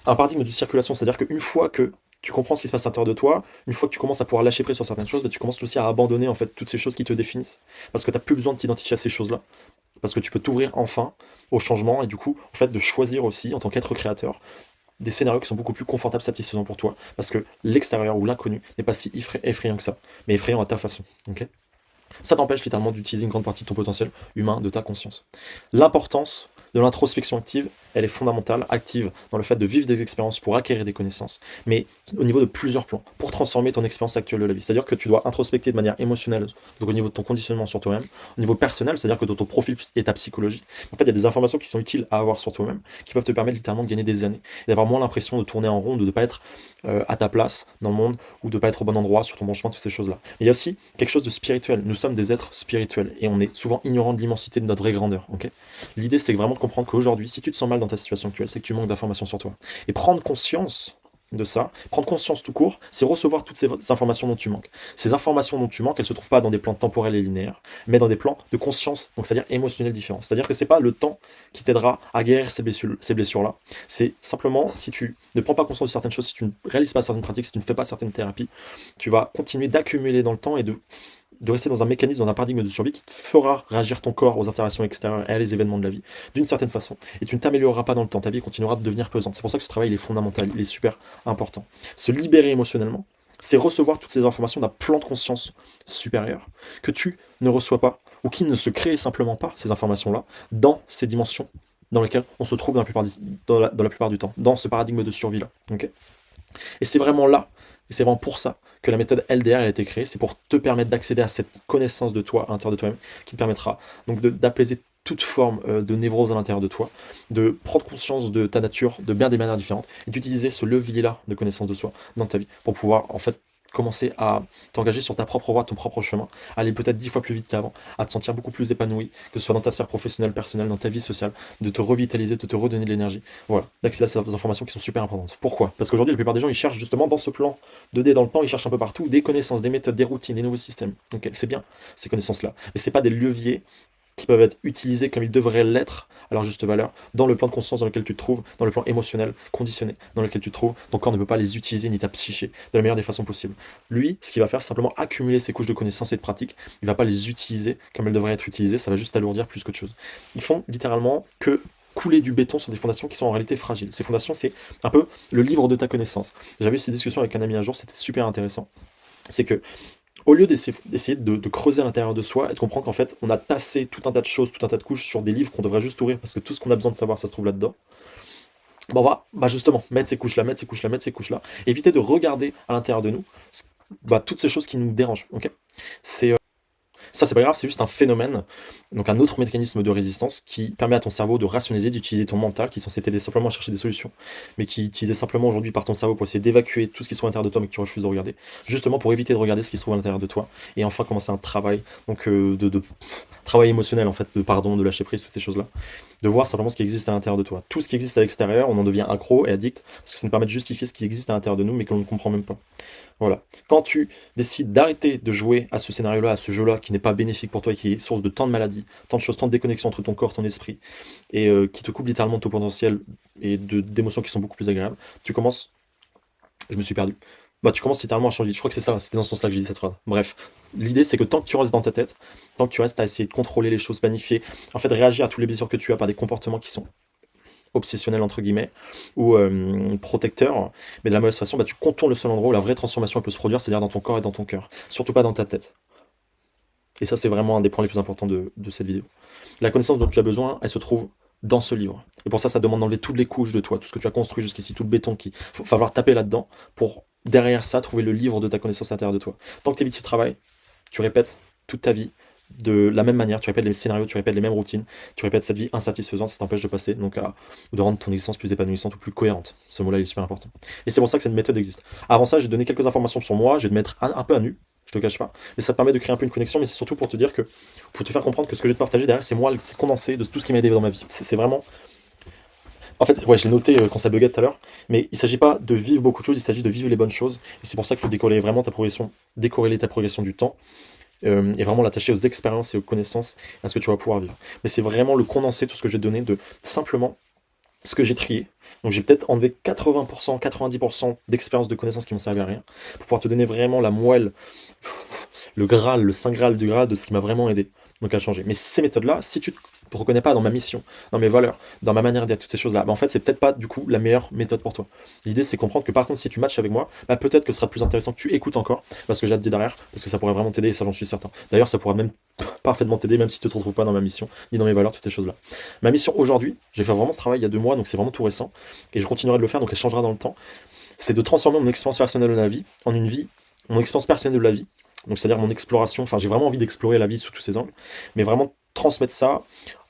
Un paradigme de circulation, c'est-à-dire qu'une fois que tu comprends ce qui se passe à l'intérieur de toi, une fois que tu commences à pouvoir lâcher prise sur certaines choses, bah, tu commences aussi à abandonner en fait toutes ces choses qui te définissent. Parce que tu n'as plus besoin de t'identifier à ces choses-là. Parce que tu peux t'ouvrir enfin au changement et du coup, en fait, de choisir aussi, en tant qu'être créateur, des scénarios qui sont beaucoup plus confortables, satisfaisants pour toi. Parce que l'extérieur ou l'inconnu n'est pas si effrayant que ça, mais effrayant à ta façon. Ok, ça t'empêche littéralement d'utiliser une grande partie de ton potentiel humain, de ta conscience. L'importance de l'introspection active, elle est fondamentale, active dans le fait de vivre des expériences pour acquérir des connaissances, mais au niveau de plusieurs plans, pour transformer ton expérience actuelle de la vie. C'est-à-dire que tu dois introspecter de manière émotionnelle, donc au niveau de ton conditionnement sur toi-même, au niveau personnel, c'est-à-dire que dans ton profil et ta psychologie, en fait, il y a des informations qui sont utiles à avoir sur toi-même, qui peuvent te permettre littéralement de gagner des années, et d'avoir moins l'impression de tourner en rond, de ne pas être à ta place dans le monde, ou de ne pas être au bon endroit, sur ton bon chemin, toutes ces choses-là. Mais il y a aussi quelque chose de spirituel. Nous sommes des êtres spirituels, et on est souvent ignorant de l'immensité de notre vraie grandeur. Okay, l'idée, c'est vraiment de comprendre qu'aujourd'hui, si tu te sens mal dans ta situation actuelle, c'est que tu manques d'informations sur toi. Et prendre conscience de ça, prendre conscience tout court, c'est recevoir toutes ces informations dont tu manques. Ces informations dont tu manques, elles ne se trouvent pas dans des plans temporels et linéaires, mais dans des plans de conscience, donc c'est-à-dire émotionnels différents. C'est-à-dire que c'est pas le temps qui t'aidera à guérir ces blessures-là. C'est simplement, si tu ne prends pas conscience de certaines choses, si tu ne réalises pas certaines pratiques, si tu ne fais pas certaines thérapies, tu vas continuer d'accumuler dans le temps et de rester dans un mécanisme, dans un paradigme de survie qui te fera réagir ton corps aux interactions extérieures et à les événements de la vie d'une certaine façon. Et tu ne t'amélioreras pas dans le temps, ta vie continuera de devenir pesante. C'est pour ça que ce travail il est fondamental, il est super important. Se libérer émotionnellement, c'est recevoir toutes ces informations d'un plan de conscience supérieur que tu ne reçois pas ou qui ne se crée simplement pas, ces informations-là, dans ces dimensions dans lesquelles on se trouve dans la plupart du temps, dans ce paradigme de survie-là. Okay, et c'est vraiment là, et c'est vraiment pour ça que la méthode LDR elle a été créée, c'est pour te permettre d'accéder à cette connaissance de toi, à l'intérieur de toi-même, qui te permettra donc d'apaiser toute forme de névrose à l'intérieur de toi, de prendre conscience de ta nature de bien des manières différentes, et d'utiliser ce levier-là de connaissance de soi dans ta vie, pour pouvoir en fait commencer à t'engager sur ta propre voie, ton propre chemin, aller peut-être 10 fois plus vite qu'avant, à te sentir beaucoup plus épanoui, que ce soit dans ta sphère professionnelle, personnelle, dans ta vie sociale, de te revitaliser, de te redonner de l'énergie. Voilà, d'accéder à ces informations qui sont super importantes. Pourquoi? Parce qu'aujourd'hui, la plupart des gens, ils cherchent justement dans ce plan 2D dans le temps, ils cherchent un peu partout des connaissances, des méthodes, des routines, des nouveaux systèmes. Donc c'est bien, ces connaissances-là. Mais c'est pas des leviers qui peuvent être utilisés comme ils devraient l'être à leur juste valeur, dans le plan de conscience dans lequel tu te trouves, dans le plan émotionnel, conditionné dans lequel tu te trouves, ton corps ne peut pas les utiliser ni ta psyché de la meilleure des façons possibles. Lui, ce qu'il va faire, c'est simplement accumuler ces couches de connaissances et de pratiques, il va pas les utiliser comme elles devraient être utilisées, ça va juste alourdir plus qu'autre chose. Ils font littéralement que couler du béton sur des fondations qui sont en réalité fragiles. Ces fondations, c'est un peu le livre de ta connaissance. J'avais eu cette discussion avec un ami un jour, c'était super intéressant. C'est que au lieu d'essayer de creuser à l'intérieur de soi et de comprendre qu'en fait, on a tassé tout un tas de choses, tout un tas de couches sur des livres qu'on devrait juste ouvrir parce que tout ce qu'on a besoin de savoir, ça se trouve là-dedans. Bon, on va justement mettre ces couches-là, mettre ces couches-là, mettre ces couches-là, éviter de regarder à l'intérieur de nous toutes ces choses qui nous dérangent. Okay, ça, c'est pas grave, c'est juste un phénomène, donc un autre mécanisme de résistance qui permet à ton cerveau de rationaliser, d'utiliser ton mental, qui est censé t'aider simplement à chercher des solutions, mais qui est utilisé simplement aujourd'hui par ton cerveau pour essayer d'évacuer tout ce qui se trouve à l'intérieur de toi, mais que tu refuses de regarder, justement pour éviter de regarder ce qui se trouve à l'intérieur de toi, et enfin commencer un travail, donc de travail émotionnel en fait, de pardon, de lâcher prise, toutes ces choses-là, de voir simplement ce qui existe à l'intérieur de toi. Tout ce qui existe à l'extérieur, on en devient accro et addict, parce que ça nous permet de justifier ce qui existe à l'intérieur de nous, mais que l'on ne comprend même pas. Voilà. Quand tu décides d'arrêter de jouer à ce scénario-là, à ce jeu-là, qui n'est pas bénéfique pour toi et qui est source de tant de maladies, tant de choses, tant de déconnexions entre ton corps, ton esprit, et qui te coupe littéralement de ton potentiel et d'émotions qui sont beaucoup plus agréables, tu commences... Je me suis perdu. Bah, tu commences littéralement à changer. Je crois que c'est ça, c'était dans ce sens-là que j'ai dit cette phrase. Bref, l'idée c'est que tant que tu restes dans ta tête, tant que tu restes à essayer de contrôler les choses, planifier, en fait réagir à tous les blessures que tu as par des comportements qui sont obsessionnel entre guillemets ou protecteur, mais de la mauvaise façon, bah, tu contournes le seul endroit où la vraie transformation elle peut se produire, c'est-à-dire dans ton corps et dans ton cœur, surtout pas dans ta tête. Et ça c'est vraiment un des points les plus importants de cette vidéo. La connaissance dont tu as besoin, elle se trouve dans ce livre. Et pour ça, ça demande d'enlever toutes les couches de toi, tout ce que tu as construit jusqu'ici, tout le béton qui... Il va falloir taper là-dedans pour, derrière ça, trouver le livre de ta connaissance à l'intérieur de toi. Tant que tu évites ce travail, tu répètes toute ta vie de la même manière, tu répètes les mêmes scénarios, tu répètes les mêmes routines, tu répètes cette vie insatisfaisante, ça t'empêche de passer, donc de rendre ton existence plus épanouissante ou plus cohérente. Ce mot-là il est super important. Et c'est pour ça que cette méthode existe. Avant ça, j'ai donné quelques informations sur moi, je vais te mettre un peu à nu, je te cache pas, mais ça te permet de créer un peu une connexion, mais c'est surtout pour te dire que, pour te faire comprendre que ce que je vais te partager derrière, c'est moi, c'est condensé de tout ce qui m'a aidé dans ma vie. C'est vraiment. En fait, ouais, je l'ai noté quand ça buguait tout à l'heure, mais il s'agit pas de vivre beaucoup de choses, il s'agit de vivre les bonnes choses. Et c'est pour ça qu'il faut décorréler vraiment ta progression, décorréler ta progression du temps, et vraiment l'attacher aux expériences et aux connaissances, à ce que tu vas pouvoir vivre. Mais c'est vraiment le condensé, tout ce que j'ai donné, de simplement ce que j'ai trié. Donc j'ai peut-être enlevé 80%, 90% d'expériences de connaissances qui m'ont servi à rien, pour pouvoir te donner vraiment la moelle, le Graal, le Saint Graal du Graal de ce qui m'a vraiment aidé, donc à changer. Mais ces méthodes-là, si tu te reconnais pas dans ma mission, dans mes valeurs, dans ma manière d'être, toutes ces choses-là, bah en fait, c'est peut-être pas du coup la meilleure méthode pour toi. L'idée, c'est comprendre que par contre, si tu matches avec moi, bah peut-être que ce sera plus intéressant que tu écoutes encore, parce que j'ai hâte de dire derrière, parce que ça pourrait vraiment t'aider, et ça j'en suis certain. D'ailleurs, ça pourra même parfaitement t'aider, même si tu te retrouves pas dans ma mission, ni dans mes valeurs, toutes ces choses-là. Ma mission aujourd'hui, j'ai fait vraiment ce travail il y a 2 mois, donc c'est vraiment tout récent, et je continuerai de le faire, donc elle changera dans le temps, c'est de transformer mon expérience personnelle de la vie en une vie, mon expérience personnelle de la vie, donc c'est-à-dire mon exploration, enfin j'ai vraiment envie d'explorer la vie sous tous ses angles, mais vraiment transmettre ça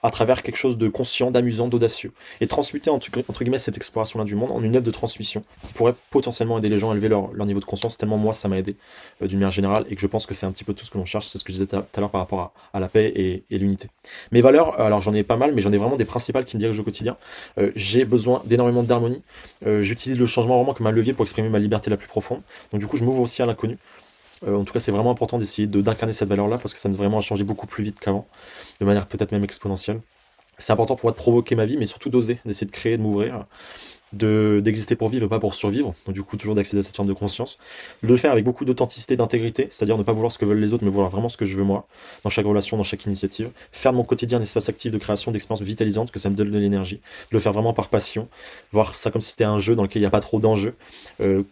à travers quelque chose de conscient, d'amusant, d'audacieux, et transmuter entre guillemets cette exploration-là du monde en une œuvre de transmission qui pourrait potentiellement aider les gens à élever leur niveau de conscience, tellement moi ça m'a aidé d'une manière générale, et que je pense que c'est un petit peu tout ce que l'on cherche, c'est ce que je disais tout à l'heure par rapport à la paix et l'unité. Mes valeurs, alors j'en ai pas mal, mais j'en ai vraiment des principales qui me dirigent au quotidien. J'ai besoin d'énormément d'harmonie, j'utilise le changement vraiment comme un levier pour exprimer ma liberté la plus profonde, donc du coup je m'ouvre aussi à l'inconnu. En tout cas, c'est vraiment important d'essayer d'incarner cette valeur-là parce que ça me vraiment changer beaucoup plus vite qu'avant, de manière peut-être même exponentielle. C'est important pour moi de provoquer ma vie, mais surtout d'oser, d'essayer de créer, de m'ouvrir, d'exister pour vivre et pas pour survivre. Donc du coup, toujours d'accéder à cette forme de conscience. De le faire avec beaucoup d'authenticité, d'intégrité, c'est-à-dire ne pas vouloir ce que veulent les autres, mais vouloir vraiment ce que je veux moi, dans chaque relation, dans chaque initiative. Faire de mon quotidien un espace actif de création, d'expériences vitalisantes, que ça me donne de l'énergie. De le faire vraiment par passion, voir ça comme si c'était un jeu dans lequel il n'y a pas trop d'enjeux,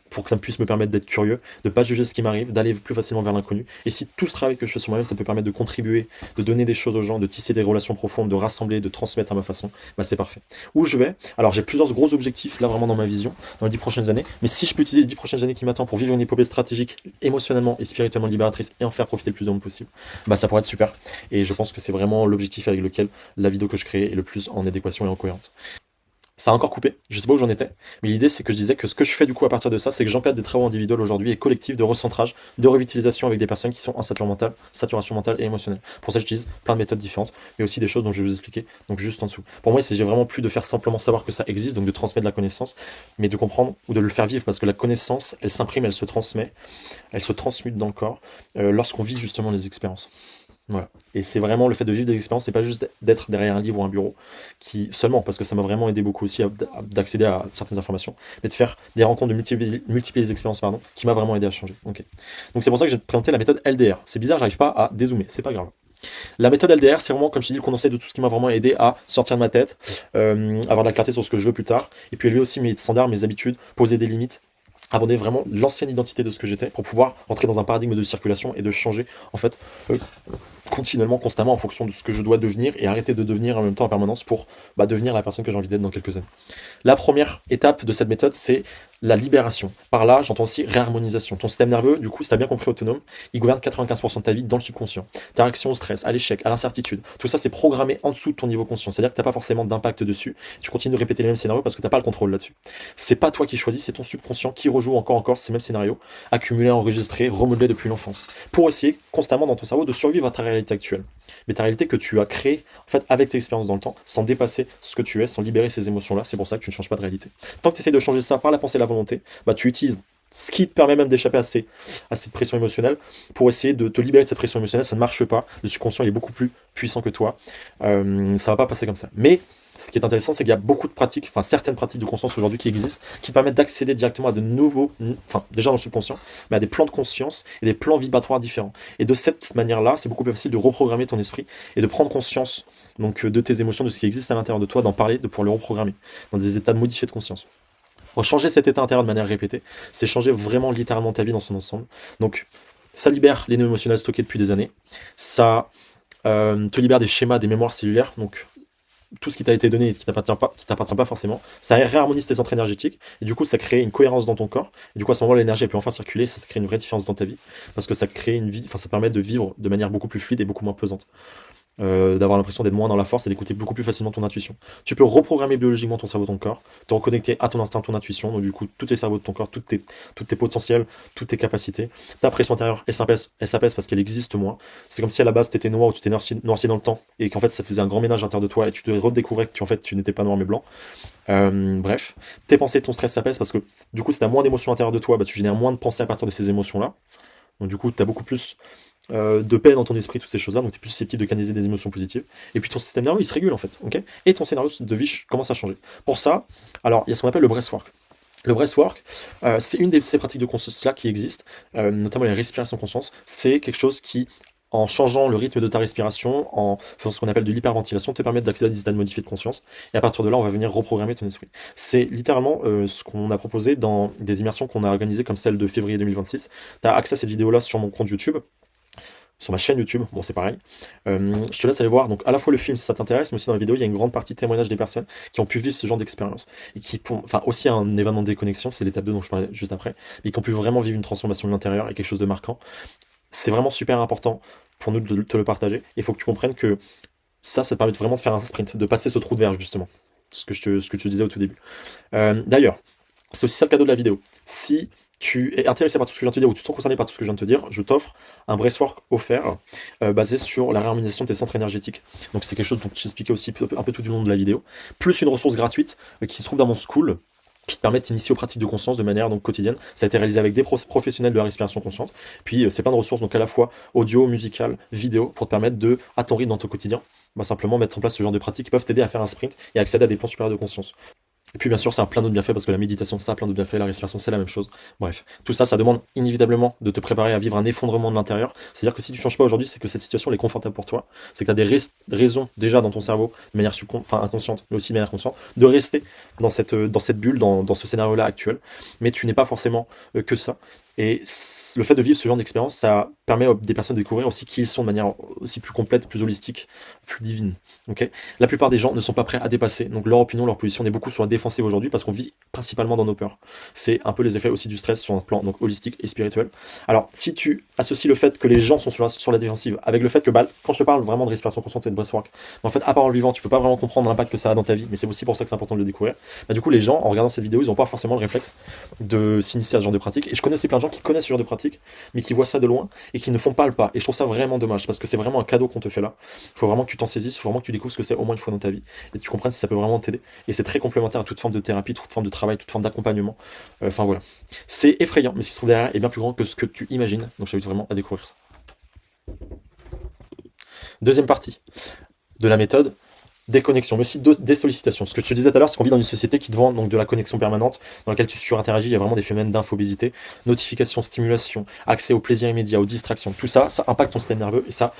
pour que ça puisse me permettre d'être curieux, de pas juger ce qui m'arrive, d'aller plus facilement vers l'inconnu. Et si tout ce travail que je fais sur moi-même, ça peut permettre de contribuer, de donner des choses aux gens, de tisser des relations profondes, de rassembler, de transmettre à ma façon, bah c'est parfait. Où je vais, alors j'ai plusieurs gros objectifs là vraiment dans ma vision, dans les 10 prochaines années, mais si je peux utiliser les 10 prochaines années qui m'attendent pour vivre une épopée stratégique, émotionnellement et spirituellement libératrice et en faire profiter le plus de monde possible, bah ça pourrait être super. Et je pense que c'est vraiment l'objectif avec lequel la vidéo que je crée est le plus en adéquation et en cohérence. Ça a encore coupé, je sais pas où j'en étais, mais l'idée c'est que je disais que ce que je fais du coup à partir de ça, c'est que j'encadre des travaux individuels aujourd'hui et collectifs de recentrage, de revitalisation avec des personnes qui sont en saturation mentale et émotionnelle. Pour ça j'utilise plein de méthodes différentes, mais aussi des choses dont je vais vous expliquer, donc juste en dessous. Pour moi il s'agit vraiment plus de faire simplement savoir que ça existe, donc de transmettre la connaissance, mais de comprendre ou de le faire vivre, parce que la connaissance, elle s'imprime, elle se transmet, elle se transmute dans le corps, lorsqu'on vit justement les expériences. Voilà. Et c'est vraiment le fait de vivre des expériences, c'est pas juste d'être derrière un livre ou un bureau, qui seulement, parce que ça m'a vraiment aidé beaucoup aussi d'accéder à certaines informations, mais de faire des rencontres, de multiplier les expériences, pardon, qui m'a vraiment aidé à changer. Okay. Donc c'est pour ça que j'ai présenté la méthode LDR. C'est bizarre, j'arrive pas à dézoomer, c'est pas grave. La méthode LDR, c'est vraiment, comme je te dis, le condensé de tout ce qui m'a vraiment aidé à sortir de ma tête, avoir de la clarté sur ce que je veux plus tard, et puis élever aussi mes standards, mes habitudes, poser des limites, abandonner vraiment l'ancienne identité de ce que j'étais pour pouvoir rentrer dans un paradigme de circulation et de changer en fait continuellement, constamment en fonction de ce que je dois devenir et arrêter de devenir en même temps en permanence pour devenir la personne que j'ai envie d'être dans quelques années. La première étape de cette méthode, c'est la libération. Par là, j'entends aussi réharmonisation. Ton système nerveux, du coup, si tu as bien compris autonome, il gouverne 95% de ta vie dans le subconscient. Ta réaction au stress, à l'échec, à l'incertitude, tout ça c'est programmé en dessous de ton niveau conscient. C'est-à-dire que tu n'as pas forcément d'impact dessus. Tu continues de répéter les mêmes scénarios parce que tu n'as pas le contrôle là-dessus. C'est pas toi qui choisis, c'est ton subconscient qui rejoue encore ces mêmes scénarios, accumulés, enregistrés, remodelés depuis l'enfance, pour essayer constamment dans ton cerveau de survivre à ta réalité actuelle. Mais ta réalité que tu as créée en fait avec tes expériences dans le temps, sans dépasser ce que tu es, sans libérer ces émotions-là. C'est pour ça que tu ne changes pas de réalité. Tant que tu essaies de changer ça par la pensée et la volonté, tu utilises ce qui te permet même d'échapper à cette pression émotionnelle pour essayer de te libérer de cette pression émotionnelle. Ça ne marche pas. Le subconscient il est beaucoup plus puissant que toi. Ça va pas passer comme ça. Mais ce qui est intéressant, c'est qu'il y a beaucoup de pratiques, enfin certaines pratiques de conscience aujourd'hui qui existent, qui permettent d'accéder directement à de nouveaux, enfin déjà dans le subconscient, mais à des plans de conscience et des plans vibratoires différents. Et de cette manière-là, c'est beaucoup plus facile de reprogrammer ton esprit et de prendre conscience donc de tes émotions, de ce qui existe à l'intérieur de toi, d'en parler, de pouvoir le reprogrammer dans des états de modifiés de conscience. Pour changer cet état intérieur de manière répétée, c'est changer vraiment littéralement ta vie dans son ensemble. Donc ça libère les nœuds émotionnels stockés depuis des années, ça te libère des schémas, des mémoires cellulaires, donc tout ce qui t'a été donné et qui t'appartient pas forcément, ça réharmonise tes centres énergétiques, et du coup ça crée une cohérence dans ton corps, et du coup à ce moment-là l'énergie elle peut enfin circuler, ça crée une vraie différence dans ta vie, parce que ça crée une vie, enfin ça permet de vivre de manière beaucoup plus fluide et beaucoup moins pesante. D'avoir l'impression d'être moins dans la force et d'écouter beaucoup plus facilement ton intuition. Tu peux reprogrammer biologiquement ton cerveau, ton corps, te reconnecter à ton instinct, ton intuition, donc du coup, tous tes cerveaux de ton corps, toutes tes potentiels, toutes tes capacités. Ta pression intérieure, elle s'apaise parce qu'elle existe moins. C'est comme si à la base, tu étais noir ou tu t'es noirci dans le temps, et qu'en fait, ça faisait un grand ménage à l'intérieur de toi, et tu te redécouvrais que en fait, tu n'étais pas noir mais blanc. Bref, tes pensées, ton stress s'apaise parce que du coup, si tu as moins d'émotions à l'intérieur de toi, bah, tu génères moins de pensées à partir de ces émotions-là. Donc du coup, tu as beaucoup plus de paix dans ton esprit, toutes ces choses-là, donc tu es plus susceptible de canaliser des émotions positives. Et puis ton système nerveux, il se régule en fait, ok. Et ton scénario de vie commence à changer. Pour ça, alors il y a ce qu'on appelle le breathwork. Le breathwork, c'est une de ces pratiques de conscience-là qui existent, notamment les respirations conscience. C'est quelque chose qui, en changeant le rythme de ta respiration, en faisant ce qu'on appelle de l'hyperventilation, te permet d'accéder à des états de modifiés de conscience. Et à partir de là, on va venir reprogrammer ton esprit. C'est littéralement ce qu'on a proposé dans des immersions qu'on a organisées comme celle de février 2026. Tu as accès à cette vidéo-là sur mon compte YouTube, sur ma chaîne YouTube, bon c'est pareil. Je te laisse aller voir donc à la fois le film si ça t'intéresse, mais aussi dans la vidéo il y a une grande partie de témoignages des personnes qui ont pu vivre ce genre d'expérience et qui, enfin aussi un événement de déconnexion, c'est l'étape 2 dont je parlais juste après, et qui ont pu vraiment vivre une transformation de l'intérieur et quelque chose de marquant. C'est vraiment super important pour nous de te le partager. Et il faut que tu comprennes que ça te permet vraiment de faire un sprint, de passer ce trou de verre justement, ce que je te disais au tout début. D'ailleurs, c'est aussi ça le cadeau de la vidéo. Si tu es intéressé par tout ce que je viens de te dire ou tu te sens concerné par tout ce que je viens de te dire, je t'offre un breathwork offert basé sur la réharmonisation de tes centres énergétiques. Donc c'est quelque chose dont j'expliquais aussi un peu tout du long de la vidéo. Plus une ressource gratuite qui se trouve dans mon school, qui te permet de t'initier aux pratiques de conscience de manière donc quotidienne. Ça a été réalisé avec des professionnels de la respiration consciente. Puis c'est plein de ressources, donc à la fois audio, musical, vidéo, pour te permettre de, à ton rythme dans ton quotidien, simplement mettre en place ce genre de pratiques qui peuvent t'aider à faire un sprint et accéder à des plans supérieurs de conscience. Et puis bien sûr, ça a plein d'autres bienfaits parce que la méditation, ça a plein d'autres bienfaits, la respiration, c'est la même chose. Bref, tout ça, ça demande inévitablement de te préparer à vivre un effondrement de l'intérieur. C'est-à-dire que si tu changes pas aujourd'hui, c'est que cette situation elle est confortable pour toi. C'est que tu as des raisons déjà dans ton cerveau, de manière inconsciente, mais aussi de manière consciente, de rester dans cette bulle, dans ce scénario-là actuel. Mais tu n'es pas forcément que ça. Et le fait de vivre ce genre d'expérience, ça permet à des personnes de découvrir aussi qui ils sont de manière aussi plus complète, plus holistique, plus divine. Okay, la plupart des gens ne sont pas prêts à dépasser. Donc leur opinion, leur position, on est beaucoup sur la défensive aujourd'hui parce qu'on vit principalement dans nos peurs. C'est un peu les effets aussi du stress sur un plan donc holistique et spirituel. Alors si tu associes le fait que les gens sont sur la défensive avec le fait que quand je te parle vraiment de respiration consciente et de breathwork, en fait à part en le vivant, tu peux pas vraiment comprendre l'impact que ça a dans ta vie, mais c'est aussi pour ça que c'est important de le découvrir. Du coup les gens en regardant cette vidéo, ils n'ont pas forcément le réflexe de s'initier à ce genre de pratique. Et je connais aussi plein de gens qui connaissent ce genre de pratique, mais qui voient ça de loin et qui ne font pas le pas. Et je trouve ça vraiment dommage parce que c'est vraiment un cadeau qu'on te fait là. Il faut vraiment que tu t'en saisisses, il faut vraiment que tu découvres ce que c'est au moins une fois dans ta vie et que tu comprennes si ça peut vraiment t'aider. Et c'est très complémentaire à toute forme de thérapie, toute forme de travail, toute forme d'accompagnement. Enfin voilà. C'est effrayant, mais ce qui se trouve derrière est bien plus grand que ce que tu imagines. Donc je t'invite vraiment à découvrir ça. Deuxième partie de la méthode, déconnexion, mais aussi désollicitation. Ce que je te disais tout à l'heure, c'est qu'on vit dans une société qui te vend donc de la connexion permanente, dans laquelle tu surinteragis, il y a vraiment des phénomènes d'infobésité, notification, stimulation, accès au plaisir immédiat, aux distractions, tout ça, ça impacte ton système nerveux et ça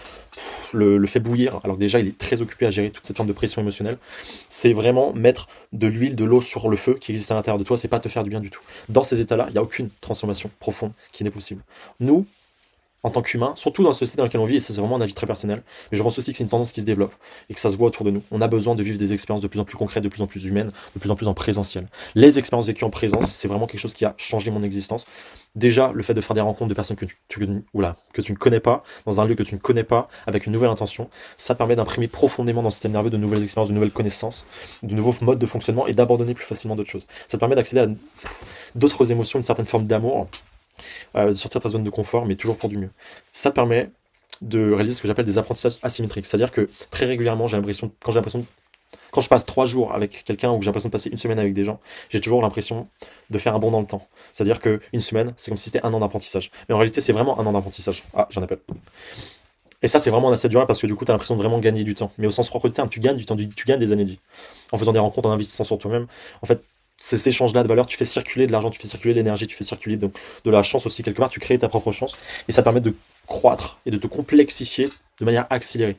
le fait bouillir, alors que déjà il est très occupé à gérer toute cette forme de pression émotionnelle. C'est vraiment mettre de l'huile, de l'eau sur le feu qui existe à l'intérieur de toi, c'est pas te faire du bien du tout. Dans ces états-là, il n'y a aucune transformation profonde qui n'est possible. Nous, en tant qu'humain, surtout dans la société dans laquelle on vit, et ça c'est vraiment un avis très personnel, mais je pense aussi que c'est une tendance qui se développe et que ça se voit autour de nous. On a besoin de vivre des expériences de plus en plus concrètes, de plus en plus humaines, de plus en plus en présentiel. Les expériences vécues en présence, c'est vraiment quelque chose qui a changé mon existence. Déjà, le fait de faire des rencontres de personnes que tu ne connais pas, dans un lieu que tu ne connais pas, avec une nouvelle intention, ça te permet d'imprimer profondément dans le système nerveux de nouvelles expériences, de nouvelles connaissances, de nouveaux modes de fonctionnement et d'abandonner plus facilement d'autres choses. Ça te permet d'accéder à d'autres émotions, une certaine forme d'amour, de sortir de ta zone de confort, mais toujours pour du mieux. Ça te permet de réaliser ce que j'appelle des apprentissages asymétriques. C'est-à-dire que très régulièrement, quand je passe 3 jours avec quelqu'un ou que j'ai l'impression de passer une semaine avec des gens, j'ai toujours l'impression de faire un bond dans le temps. C'est-à-dire qu'une semaine, c'est comme si c'était un an d'apprentissage. Mais en réalité, c'est vraiment un an d'apprentissage. Ah, j'en appelle. Et ça, c'est vraiment assez durable parce que du coup, tu as l'impression de vraiment gagner du temps. Mais au sens propre du terme, tu gagnes du temps, tu gagnes des années de vie. En faisant des rencontres, en investissant sur toi-même, en fait, ces échanges-là de valeur, tu fais circuler de l'argent, tu fais circuler de l'énergie, tu fais circuler de la chance aussi quelque part, tu crées ta propre chance, et ça te permet de croître et de te complexifier de manière accélérée.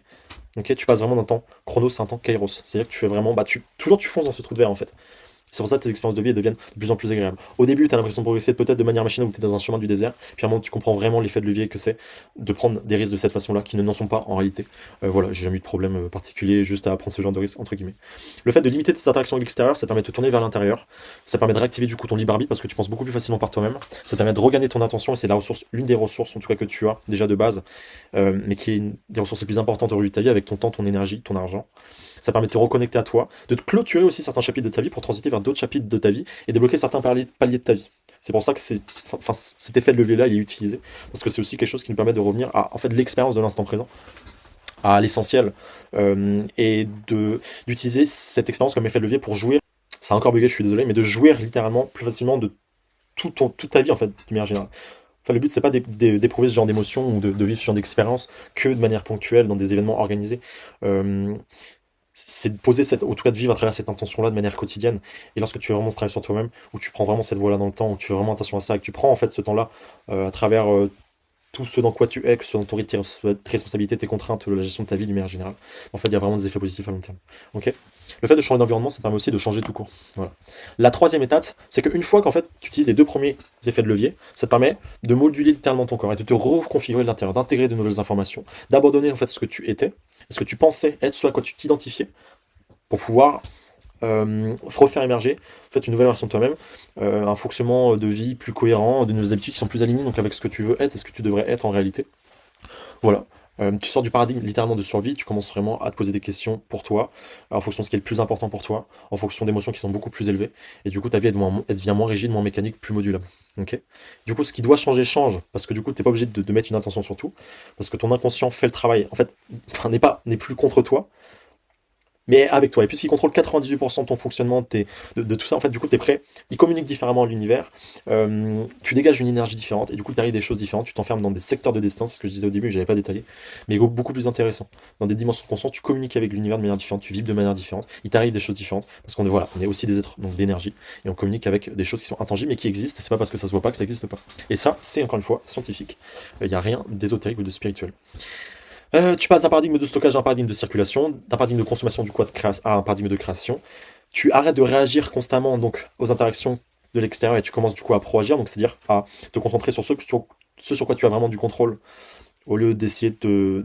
Ok, tu passes vraiment d'un temps chronos, c'est un temps kairos. C'est-à-dire que tu fais vraiment, toujours tu fonces dans ce trou de verre en fait. C'est pour ça que tes expériences de vie elles deviennent de plus en plus agréables. Au début, tu as l'impression de progresser peut-être de manière machinale où tu es dans un chemin du désert, puis à un moment, tu comprends vraiment l'effet de levier que c'est de prendre des risques de cette façon-là, qui n'en sont pas en réalité. Voilà, j'ai jamais eu de problème particulier juste à prendre ce genre de risque, entre guillemets. Le fait de limiter tes interactions avec l'extérieur, ça permet de te tourner vers l'intérieur, ça permet de réactiver du coup ton libre arbitre parce que tu penses beaucoup plus facilement par toi-même, ça permet de regagner ton attention et c'est la ressource, l'une des ressources en tout cas que tu as déjà de base, mais qui est une des ressources les plus importantes aujourd'hui de ta vie avec ton temps, ton énergie, ton argent. Ça permet de te reconnecter à toi, de te clôturer aussi certains chapitres de ta vie pour transiter vers d'autres chapitres de ta vie et débloquer certains paliers de ta vie. C'est pour ça que cet effet de levier-là, il est utilisé, parce que c'est aussi quelque chose qui nous permet de revenir à en fait, l'expérience de l'instant présent, à l'essentiel, et d'utiliser cette expérience comme effet de levier pour jouir, ça a encore bugué, je suis désolé, mais de jouir littéralement plus facilement de toute ta vie, en fait, de manière générale. Enfin, le but, c'est pas d'éprouver ce genre d'émotion ou de vivre ce genre d'expérience que de manière ponctuelle dans des événements organisés. C'est de poser en tout cas de vivre à travers cette intention-là de manière quotidienne. Et lorsque tu fais vraiment ce travail sur toi-même, où tu prends vraiment cette voie-là dans le temps, où tu fais vraiment attention à ça, et que tu prends en fait ce temps-là à travers tout ce dans quoi tu es, que ce soit dans tes responsabilités, tes contraintes, la gestion de ta vie de manière générale. En fait, il y a vraiment des effets positifs à long terme. Ok. Le fait de changer d'environnement, ça permet aussi de changer tout court. Voilà. La troisième étape, c'est qu'une fois qu'en fait tu utilises les deux premiers effets de levier, ça te permet de moduler littéralement ton corps et de te reconfigurer de l'intérieur, d'intégrer de nouvelles informations, d'abandonner en fait ce que tu étais, ce que tu pensais être, ce à quoi tu t'identifiais, pour pouvoir refaire émerger en fait, une nouvelle version de toi-même, un fonctionnement de vie plus cohérent, de nouvelles habitudes qui sont plus alignées donc avec ce que tu veux être et ce que tu devrais être en réalité. Voilà. Tu sors du paradigme littéralement de survie, tu commences vraiment à te poser des questions pour toi, en fonction de ce qui est le plus important pour toi, en fonction d'émotions qui sont beaucoup plus élevées, et du coup ta vie elle devient moins rigide, moins mécanique, plus modulable. Okay, du coup ce qui doit changer change, parce que du coup t'es pas obligé de mettre une intention sur tout, parce que ton inconscient fait le travail, en fait, n'est plus contre toi, mais avec toi. Et puisqu'il contrôle 98% de ton fonctionnement, de tout ça, en fait, du coup, tu es prêt. Il communique différemment à l'univers. Tu dégages une énergie différente. Et du coup, tu arrives des choses différentes. Tu t'enfermes dans des secteurs de destin, c'est ce que je disais au début, je n'avais pas détaillé. Mais beaucoup plus intéressant. Dans des dimensions de conscience, tu communiques avec l'univers de manière différente. Tu vibres de manière différente. Il t'arrive des choses différentes. Parce qu'on est, voilà, on est aussi des êtres donc d'énergie. Et on communique avec des choses qui sont intangibles, mais qui existent. Et c'est pas parce que ça se voit pas que ça existe pas. Et ça, c'est encore une fois scientifique. Il n'y a rien d'ésotérique ou de spirituel. Tu passes d'un paradigme de stockage à un paradigme de circulation, d'un paradigme de consommation du coup à un paradigme de création. Tu arrêtes de réagir constamment donc aux interactions de l'extérieur et tu commences du coup à proagir, donc c'est-à-dire à te concentrer sur ce sur quoi tu as vraiment du contrôle, au lieu d'essayer de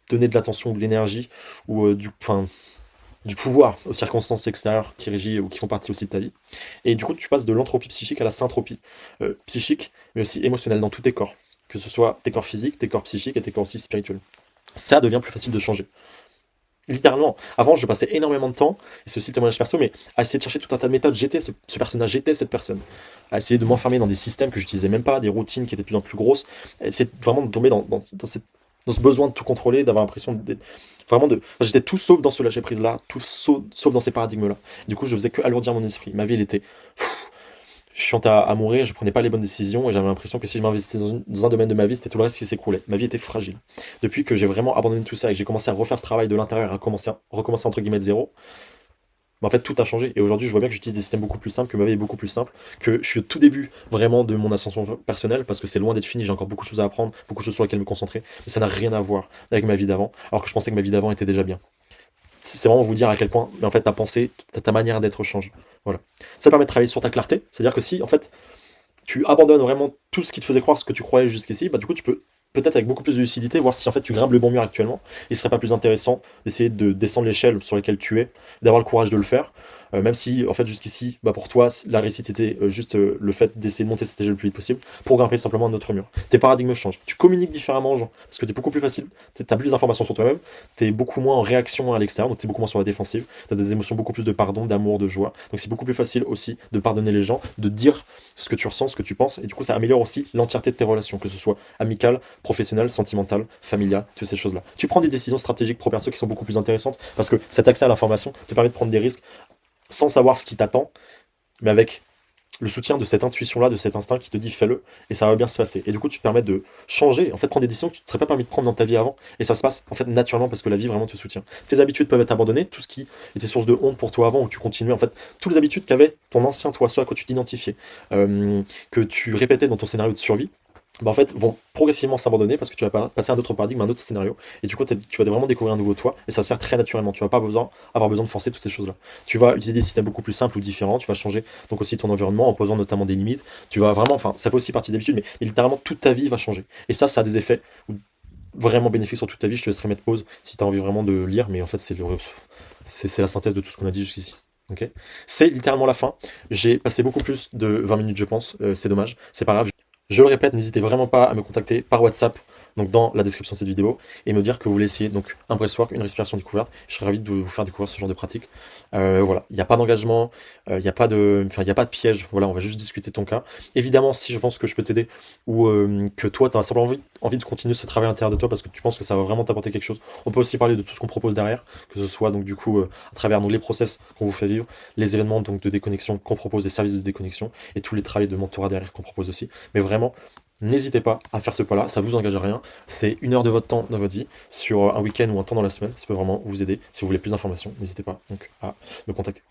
donner de l'attention ou de l'énergie ou du pouvoir aux circonstances extérieures qui régissent ou qui font partie aussi de ta vie. Et du coup, tu passes de l'entropie psychique à la syntropie psychique, mais aussi émotionnelle dans tous tes corps, que ce soit tes corps physiques, tes corps psychiques et tes corps aussi spirituels. Ça devient plus facile de changer. Littéralement, avant je passais énormément de temps, et c'est aussi le témoignage perso, mais à essayer de chercher tout un tas de méthodes. J'étais ce personnage, j'étais cette personne. À essayer de m'enfermer dans des systèmes que j'utilisais même pas, des routines qui étaient de plus en plus grosses. Essayer vraiment de tomber dans ce besoin de tout contrôler, d'avoir l'impression j'étais tout sauf dans ce lâcher prise là, tout sauf dans ces paradigmes là. Du coup, je faisais que alourdir mon esprit. Ma vie, elle était chiante à mourir, je prenais pas les bonnes décisions et j'avais l'impression que si je m'investissais dans un domaine de ma vie, c'était tout le reste qui s'écroulait. Ma vie était fragile. Depuis que j'ai vraiment abandonné tout ça et que j'ai commencé à refaire ce travail de l'intérieur et à recommencer entre guillemets de zéro, en fait tout a changé. Et aujourd'hui, je vois bien que j'utilise des systèmes beaucoup plus simples, que ma vie est beaucoup plus simple, que je suis au tout début vraiment de mon ascension personnelle parce que c'est loin d'être fini, j'ai encore beaucoup de choses à apprendre, beaucoup de choses sur lesquelles me concentrer, mais ça n'a rien à voir avec ma vie d'avant, alors que je pensais que ma vie d'avant était déjà bien. C'est vraiment vous dire à quel point, mais en fait, ta pensée, ta manière d'être change. Voilà. Ça permet de travailler sur ta clarté. C'est-à-dire que si, en fait, tu abandonnes vraiment tout ce qui te faisait croire ce que tu croyais jusqu'ici, bah du coup, tu peux peut-être avec beaucoup plus de lucidité voir si en fait tu grimpes le bon mur actuellement. Il serait pas plus intéressant d'essayer de descendre l'échelle sur laquelle tu es, d'avoir le courage de le faire. Même si, en fait, jusqu'ici, bah pour toi, la réussite c'était juste le fait d'essayer de monter cette échelle le plus vite possible pour grimper simplement un autre mur. Tes paradigmes changent. Tu communiques différemment aux gens parce que t'es beaucoup plus facile. T'as plus d'informations sur toi-même. T'es beaucoup moins en réaction à l'extérieur, donc t'es beaucoup moins sur la défensive. T'as des émotions beaucoup plus de pardon, d'amour, de joie. Donc c'est beaucoup plus facile aussi de pardonner les gens, de dire ce que tu ressens, ce que tu penses. Et du coup, ça améliore aussi l'entièreté de tes relations, que ce soit amicales, professionnelles, sentimentales, familiales, toutes ces choses-là. Tu prends des décisions stratégiques pro-perso qui sont beaucoup plus intéressantes parce que cet accès à l'information te permet de prendre des risques sans savoir ce qui t'attend, mais avec le soutien de cette intuition-là, de cet instinct qui te dit fais-le, et ça va bien se passer. Et du coup, tu te permets de changer, en fait, prendre des décisions que tu ne te serais pas permis de prendre dans ta vie avant, et ça se passe en fait naturellement parce que la vie vraiment te soutient. Tes habitudes peuvent être abandonnées, tout ce qui était source de honte pour toi avant, où tu continuais, en fait, toutes les habitudes qu'avait ton ancien toi, soit à quoi tu t'identifiais, que tu répétais dans ton scénario de survie, bah, en fait, vont progressivement s'abandonner parce que tu vas passer à un autre paradigme, à un autre scénario. Et du coup, tu vas vraiment découvrir un nouveau toi. Et ça se fait très naturellement. Tu vas pas avoir besoin de forcer toutes ces choses-là. Tu vas utiliser des systèmes beaucoup plus simples ou différents. Tu vas changer donc aussi ton environnement en posant notamment des limites. Tu vas vraiment, enfin, ça fait aussi partie d'habitude, mais littéralement toute ta vie va changer. Et ça a des effets vraiment bénéfiques sur toute ta vie. Je te laisserai mettre pause si tu as envie vraiment de lire. Mais en fait, c'est la synthèse de tout ce qu'on a dit jusqu'ici. Ok, c'est littéralement la fin. J'ai passé beaucoup plus de 20 minutes, je pense. C'est dommage. C'est pas grave. Je le répète, n'hésitez vraiment pas à me contacter par WhatsApp, donc dans la description de cette vidéo, et me dire que vous voulez essayer donc un breathwork, une respiration découverte. Je serais ravi de vous faire découvrir ce genre de pratique. Voilà, il n'y a pas d'engagement, il n'y a pas de, enfin, il y a pas de piège. Voilà, on va juste discuter de ton cas. Évidemment, si je pense que je peux t'aider ou que toi, tu as simplement envie de continuer ce travail à l'intérieur de toi parce que tu penses que ça va vraiment t'apporter quelque chose, on peut aussi parler de tout ce qu'on propose derrière, que ce soit donc du coup à travers donc, les process qu'on vous fait vivre, les événements donc de déconnexion qu'on propose, les services de déconnexion et tous les travaux de mentorat derrière qu'on propose aussi. Mais vraiment, n'hésitez pas à faire ce pas-là, ça vous engage à rien. C'est 1 heure de votre temps dans votre vie, sur un week-end ou un temps dans la semaine. Ça peut vraiment vous aider. Si vous voulez plus d'informations, n'hésitez pas donc à me contacter.